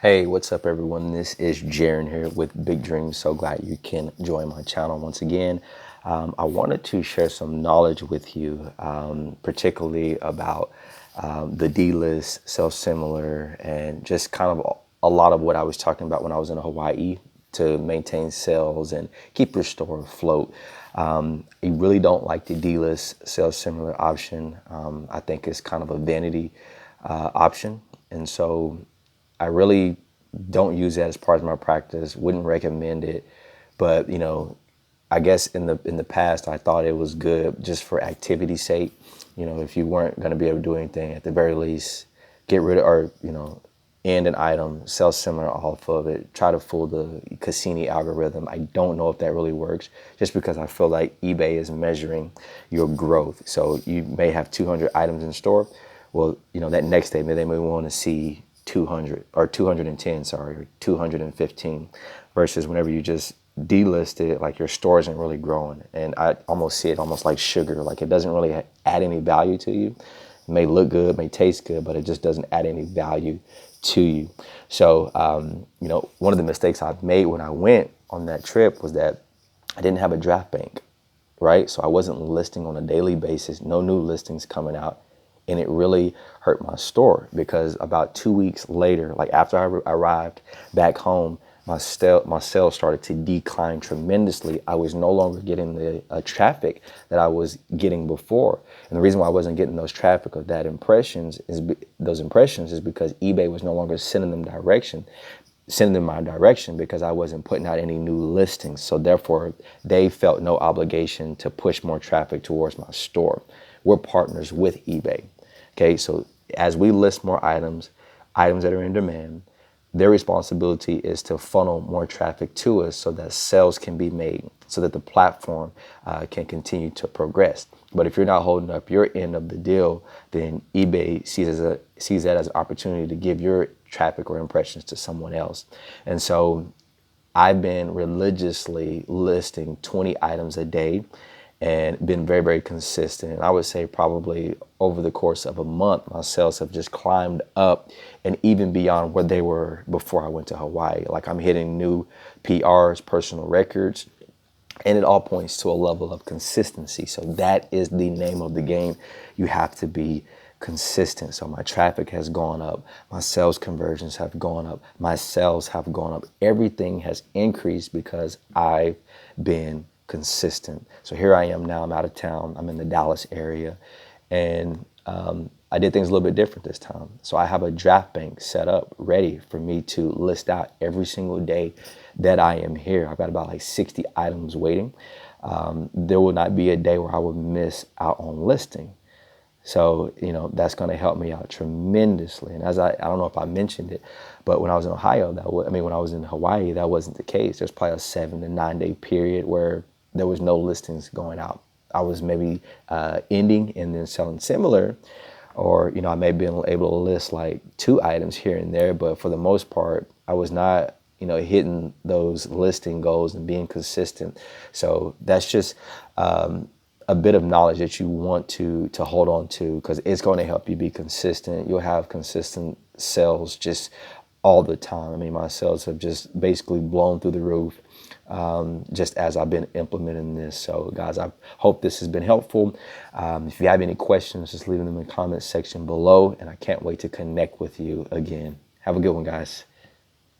Hey, what's up, everyone? This is Jaren here with Big Dreams. So glad you can join my channel once again. I wanted to share some knowledge with you, particularly about the Delist, self-similar, and just kind of a lot of what I was talking about when I was in Hawaii to maintain sales and keep your store afloat. You really don't like the Delist, self-similar option. I think it's kind of a vanity option. And so I really don't use that as part of my practice. Wouldn't recommend it, but I guess in the past I thought it was good just for activity's sake. If you weren't going to be able to do anything, at the very least, get rid of or end an item, sell similar off of it. Try to fool the Cassini algorithm. I don't know if that really works, just because I feel like eBay is measuring your growth. So you may have 200 items in store. Well, that next day they may want to see 200 or 210, or 215, versus whenever you just delist it, like your store isn't really growing. And I almost see it almost like sugar. Like it doesn't really add any value to you. It may look good, may taste good, but it just doesn't add any value to you. So, one of the mistakes I've made when I went on that trip was that I didn't have a draft bank, right? So I wasn't listing on a daily basis, no new listings coming out. And it really hurt my store, because about 2 weeks later, like after I arrived back home, my sales started to decline tremendously. I was no longer getting the traffic that I was getting before. And the reason why I wasn't getting those traffic of those impressions is because eBay was no longer sending them my direction, because I wasn't putting out any new listings. So therefore, they felt no obligation to push more traffic towards my store. We're partners with eBay. Okay, so as we list more items that are in demand, their responsibility is to funnel more traffic to us so that sales can be made, so that the platform can continue to progress. But if you're not holding up your end of the deal, then eBay sees that as an opportunity to give your traffic or impressions to someone else. And so I've been religiously listing 20 items a day and been very, very consistent. And I would say probably over the course of a month, my sales have just climbed up and even beyond where they were before I went to Hawaii. Like I'm hitting new PRs, personal records, and it all points to a level of consistency. So that is the name of the game. You have to be consistent. So my traffic has gone up, my sales conversions have gone up, my sales have gone up. Everything has increased because I've been consistent. So here I am now. I'm out of town. I'm in the Dallas area, and I did things a little bit different this time. So I have a draft bank set up ready for me to list out every single day that I am here. I've got about like 60 items waiting. There will not be a day where I will miss out on listing. So, that's going to help me out tremendously. And as I don't know if I mentioned it, but when I was in Ohio, when I was in Hawaii, that wasn't the case. There's probably a 7 to 9 day period where there was no listings going out. I was maybe ending and then selling similar, or, I may have been able to list like 2 items here and there, but for the most part, I was not, hitting those listing goals and being consistent. So that's just a bit of knowledge that you want to hold on to, because it's going to help you be consistent. You'll have consistent sales just all the time. I mean, my sales have just basically blown through the roof just as I've been implementing this. So guys, I hope this has been helpful. If you have any questions, just leave them in the comments section below, and I can't wait to connect with you again. Have a good one, guys.